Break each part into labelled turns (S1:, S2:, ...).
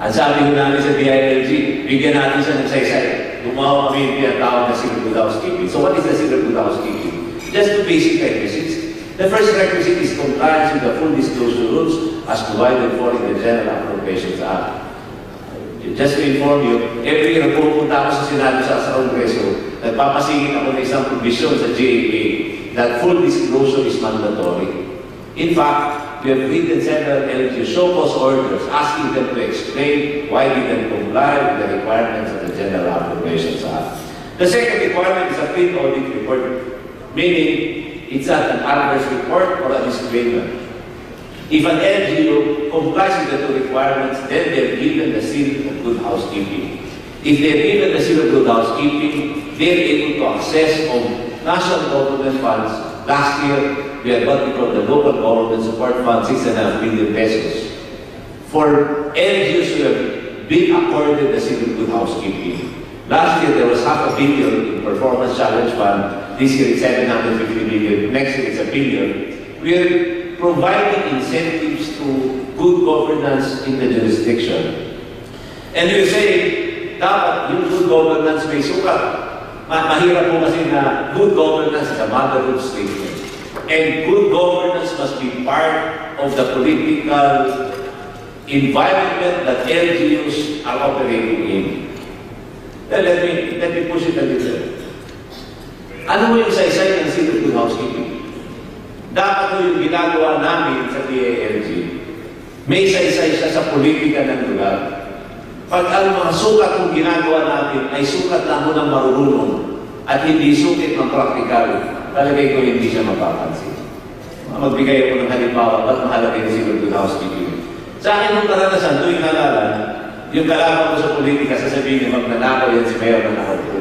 S1: Ang sabi ko namin sa DILG, bigyan natin siya ng saysay. Gumawa kami yung tinatawag na secret good housekeeping. So what is the secret good housekeeping? Just two basic requisites. The first requisite is compliance with the full disclosure rules as provided for in the General Appropriations Act. Just to inform you, every year pupunta ako sa Senado sa Kongreso, nagpapasingit ako ng isang provision sa GAA that full disclosure is mandatory. In fact, we have written several LGU show cause orders asking them to explain why they didn't comply with the requirements of the General Appropriations Act. The second requirement is a clean audit report, meaning it's not an adverse report or a disclaimer. If an LGU complies with the two requirements, then they're given the seal of good housekeeping. If they're given the seal of good housekeeping, they're able to access national government funds. Last year, we had what we call the Local Government Support Fund, 6.5 billion pesos. For LGUs who have been accorded the seal of good housekeeping. Last year, there was $500 million in Performance Challenge Fund. This year, it's 750 million. Next year, it's $1 billion. We're providing incentives to good governance in the jurisdiction. And you say, dapat yung good governance may sukat. Mahirap po kasi na good governance is a motherhood statement. And good governance must be part of the political environment that LGUs are operating in. Then let me push it a little. Ano mo yung saysay ng secret good housekeeping? Dapat mo yung ginagawa namin sa DILG. May saysay siya sa politika ng lugar. Pag ang mga sukat kong ginagawa natin ay sukat lang mo ng marunong at hindi sukat ng praktikal, talagay ko hindi siya mapapansin. Magbigay ako ng halimbawa at mahalaga yung secret good housekeeping. Sa akin nung karanasan, tuwing halalan, yung kalaban ko sa politika, sasabihin niya, magnanakaw yan si Mayor na nakaupo.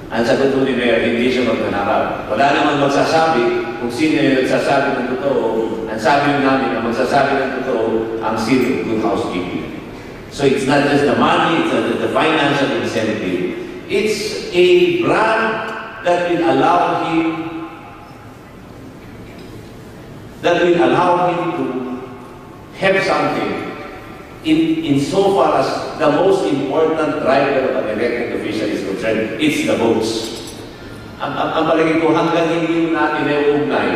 S1: Ang sagot ni Mayor, hindi siya magnanakaw. Wala naman magsasabi kung sino yung nagsasabi ng totoo. Ang sabi namin na magsasabi ng totoo, ang seal of good housekeeping. So it's not just the money, it's not the financial incentive. It's a brand that will allow him to have something in so far as the most important driver of an elected official is concerned, it's the votes. Ang palagay ko, hanggang hindi natin nauugnay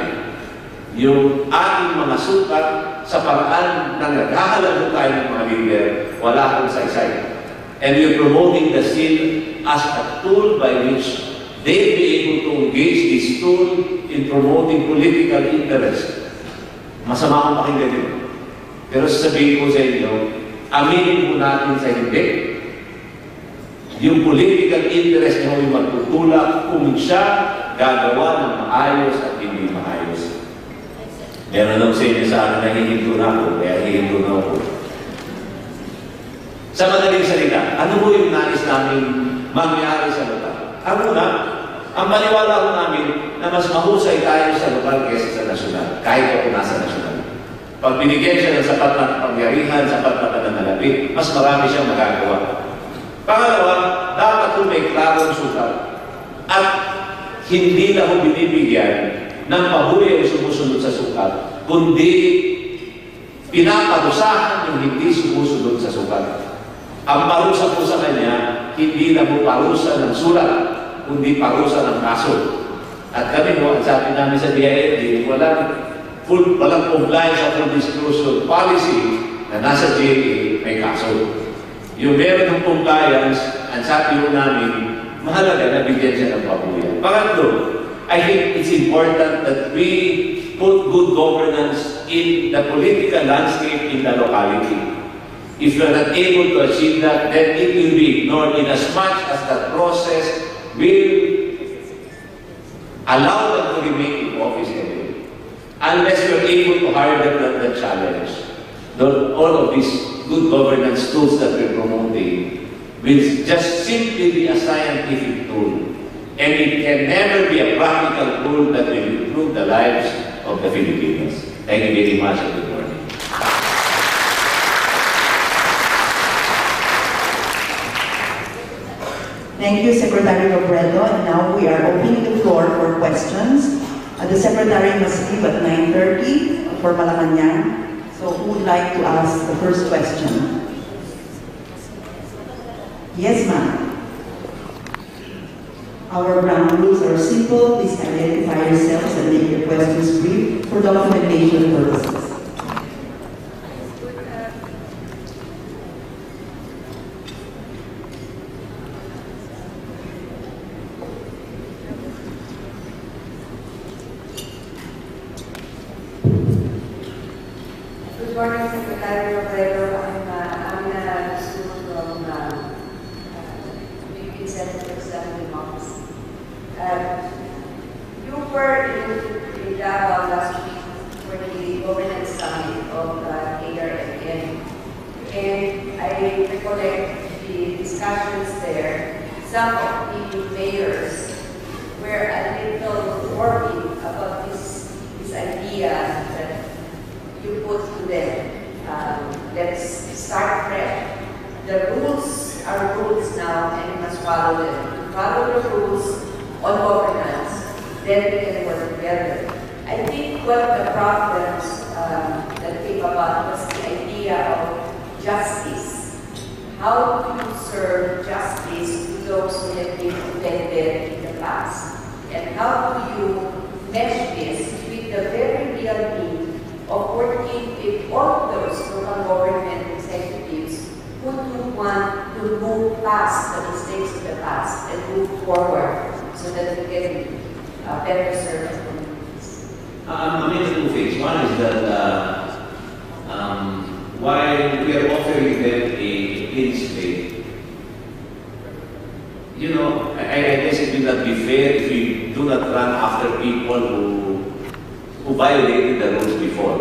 S1: yung ating mga sukat sa paraan na naghahalang tayo ng mga leader, wala akong saysay. And we're promoting the seal as a tool by which they'll be able to engage this tool in promoting political interest. Masama akong pakinggan yun. Pero sasabihin ko sa inyo, aminin po natin sa hindi. Yung political interest niyo yung magtutulak kung siya gagawa ng maayos at hindi maayos. Meron lang sa inyo sa akin na hihinto na ako, kaya hihinto na ako. Sa madaling salita, ano po yung nais namin mangyari sa lokal? Ang una, ang maniwala ko namin na mas mahusay tayo sa lokal kaysa sa nasyonal, kahit ako nasa nasyonal. Pag binigyan siya ng sapat na pangyarihan, sapat na pananalapi, mas marami siyang magagawa. Pangalawa, dapat kung may klarong sukat at hindi na ho binibigyan ng pabuya yung sumusunod sa sukat, kundi pinaparusahan yung hindi sumusunod sa sukat. Ang parusa po sa kanya, hindi na po parusa ng sulat, kundi parusa ng kaso. At kami ho, ang sabi namin sa DILG, walang compliance sa full disclosure policy na nasa GAA may kaso. Yung meron ng compliance, ang sabi ho namin, mahalaga na bigyan siya ng pabuya. Pangatlo, I think it's important that we put good governance in the political landscape in the locality. If you're not able to achieve that, then it will be ignored in as much as that process will allow them to remain in office anyway. Unless you're able to hire them at the challenge. All of these good governance tools that we're promoting will just simply be a scientific tool. And it can never be a practical tool that will improve the lives of the Filipinos. Thank you very much and good morning.
S2: Thank you, Secretary Robredo. And now we are opening the floor for questions. The Secretary must leave at 9:30 for Malacanang. So who would like to ask the first question? Yes, ma'am. Our ground rules are simple. Please identify yourselves and make your questions brief for documentation purposes.
S3: Good morning, Secretary Robredo. I'm Amina from Executive Executive Office. You were in Davao last week for the governance summit of ARMN, and I recollect the discussions there. Some of the mayors were a little worried about this idea that you put to them. Let's start fresh. The rules are rules now, and you must follow them. Follow the rules on governance, then we can work together. I think one of the problems that came about was the idea of justice. How do you serve justice to those who have been offended in the past? And how do you mesh this with the very real need of working with all those local government executives who do want to move past the mistakes of the past and move forward so that we can better serve the communities?
S1: I mean, two things. One is that while we are offering them a clean slate, you know, I guess it will not be fair if we do not run after people who violated the rules before.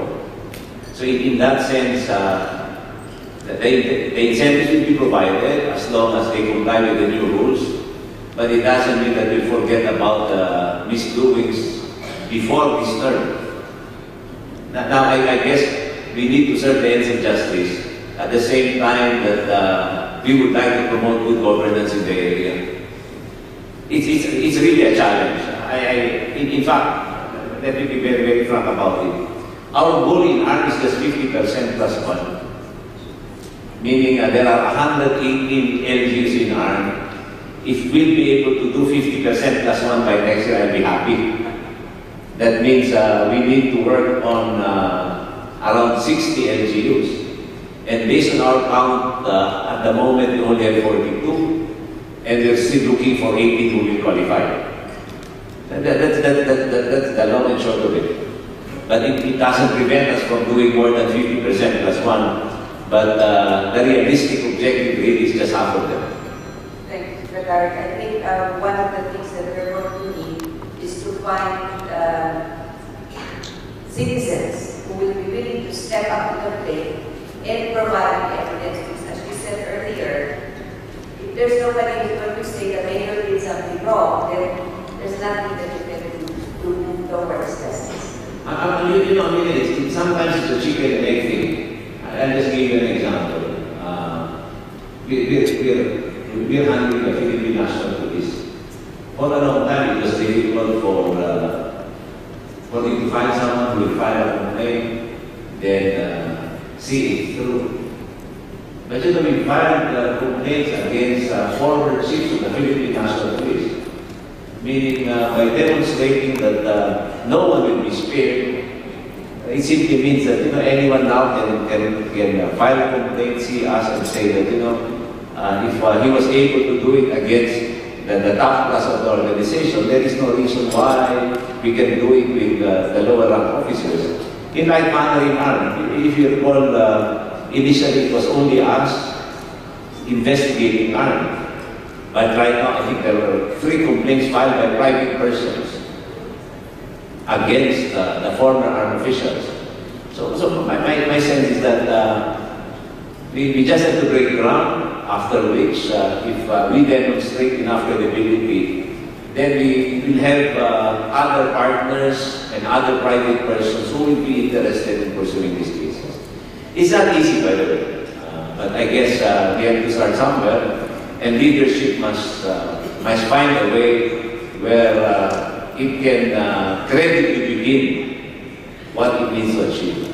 S1: So in that sense, the incentives will be provided as long as they comply with the new rules, but it doesn't mean that we forget about the misdoings before this term. Now I guess we need to serve the ends of justice at the same time that we would like to promote good governance in the area. It's really a challenge. In fact, let me be very, very frank about it. Our goal in ARM is just 50% plus 1. Meaning there are 118 LGUs in ARM. If we'll be able to do 50% plus 1 by next year, I'll be happy. That means we need to work on around 60 LGUs. And based on our count, at the moment we only have 42. And we're still looking for 18 who will qualify. That's the long and short of it. But it doesn't prevent us from doing more than 50% plus 1. But the realistic objective really is just half of them.
S3: Thank you, Secretary. I think one of the things that we're going to need is to find citizens who will be willing to step up to the plate and provide evidence. Because as we said earlier, if there's nobody who's going to say the mayor did something wrong, then there's nothing that you can do to move towards justice.
S1: You know, I mean, sometimes it's a chicken and egg thing. I'll just give you an example. We're handling the Philippine National Police. For a long time, it was difficult for you to find someone who will file a complaint, then see it through. But you know, we filed complaints against former chiefs of the Philippine National Police. Meaning, by demonstrating that no one will be spared, it simply means that anyone now can file a complaint, see us, and say that if he was able to do it against the top class of the organization, there is no reason why we can do it with the lower rank officers. In like manner in ARM, if you recall, initially it was only us investigating ARM. But right now, I think there were 3 complaints filed by private persons against the former ARM officials. So my sense is that we just have to break ground, after which, if we demonstrate enough credibility, then we will have other partners and other private persons who will be interested in pursuing these cases. It's not easy, by the way, but I guess we have to start somewhere. And leadership must find a way where it can credibly begin what it means to achieve.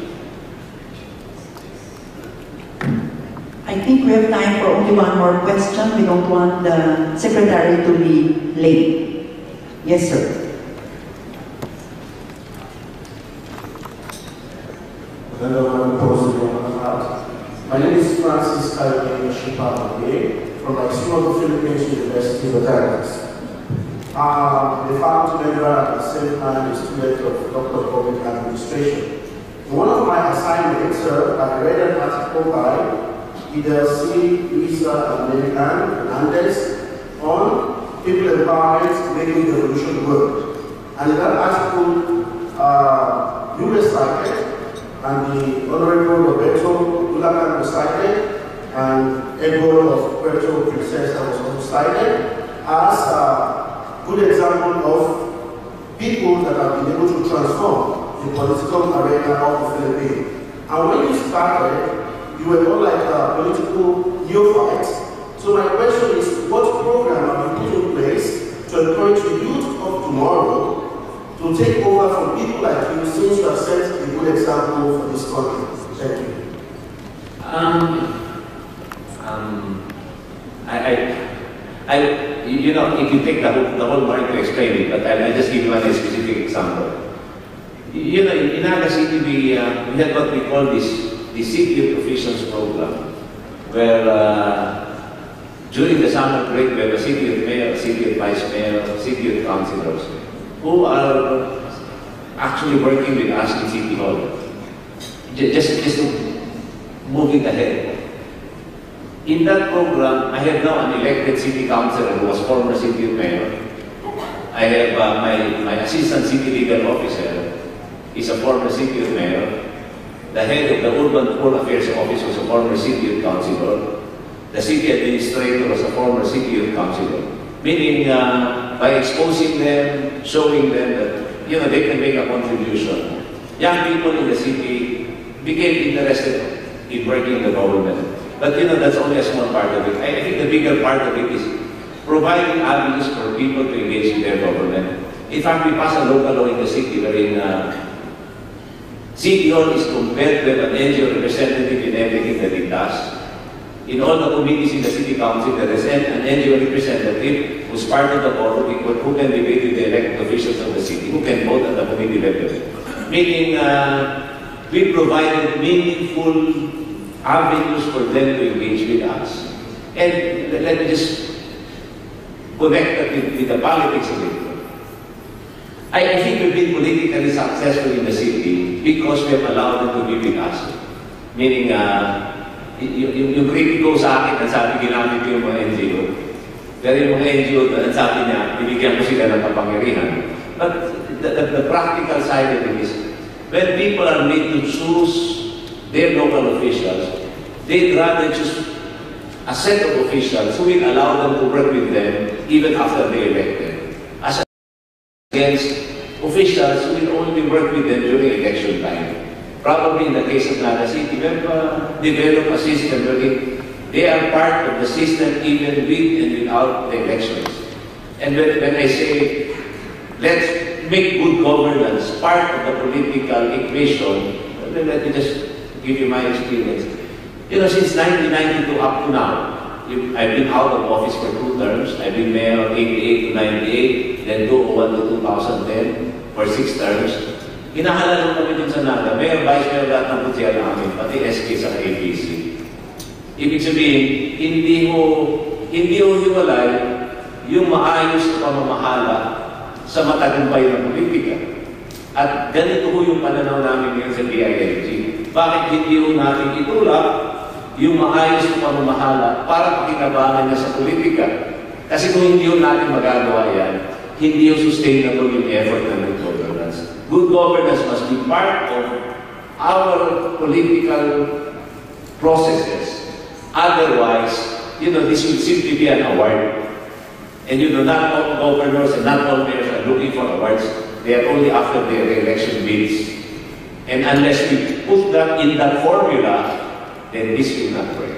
S2: I think we have time for only one more question. We don't want the Secretary to be late. Yes, sir.
S4: My name is Francis Kalame Shipamage from Explore Philippines University of Athens. The faculty member at the same time is student of Doctor of Public Administration. In one of my assignments, I read an article by Idelsi Luisa American Hernandez on people empowerment making the revolution work. And in that article, you recited, and the Honorable Roberto Ulacan was cited, and Edward of Puerto Princesa was also cited as a good example of people that have been able to transform the political arena of the Philippines. And when you started, you were more like a political neophyte. So my question is, what program have you put in place to encourage the youth of tomorrow to take over from people like you, since you have set a good example for this country? Thank you.
S1: You know, if you take the whole morning to explain it, but I'll just give you one specific example. You know, in Naga City, we had what we call the City of Officials program, where during the summer break, we have a city of mayor, city of vice mayor, city of councilors, who are actually working with us in City Hall, just to move it ahead. In that program, I have now an elected city councilor who was former city mayor. I have my assistant city legal officer is a former city mayor. The head of the urban poor affairs office was a former city councilor. The city administrator was a former city councilor. Meaning, by exposing them, showing them that they can make a contribution, young people in the city became interested in working in the government. But that's only a small part of it. I think the bigger part of it is providing avenues for people to engage in their government. In fact, we passed a local law in the city wherein City Hall is compelled to have an NGO representative in everything that it does. In all the committees in the city council, there is an NGO representative who's part of the board who can debate with the elected officials of the city, who can vote at the committee level. Meaning, we provided meaningful avenues for them to engage with us. And let me just connect that with the politics of it. I think we've been politically successful in the city because we have allowed them to be with us. Meaning, yung kritiko sa akin, ang sabi ginamit ko yung mga NGO. Pero yung mga NGO, ang sabi niya, binigyan ko sila ng kapangyarihan. But the practical side of it is, when people are made to choose their local officials, they'd rather choose a set of officials who will allow them to work with them even after they're elected, as against officials who will only work with them during election time. Probably in the case of Naga City, we have developed a system where they are part of the system even with and without the elections. And when I say, let's make good governance part of the political equation, let me just give you my experience. Since 1992 up to now, I've been out of office for 2 terms. I've been mayor 88 to 98, then 2001 to 2010 for 6 terms. Hinahalala kami dun sa Naga. Mayor, vice mayor, lahat ng putsya namin, pati SK sa APC. Ibig sabihin, hindi ho hiwalay yung maayos na pamamahala sa matagumpay na politika. At ganito ho yung pananaw namin ngayon sa DILG. Bakit hindi ho natin itulak yung maayos na pamamahala para pakinabangan niya sa politika? Kasi kung hindi ho natin magagawa yan, hindi ho sustainable yung effort ng good governance. Good governance must be part of our political processes. Otherwise, this will simply be an award. And not all governors and not all mayors are looking for awards. They are only after their re-election bids. And unless we put that in that formula, then this will not work.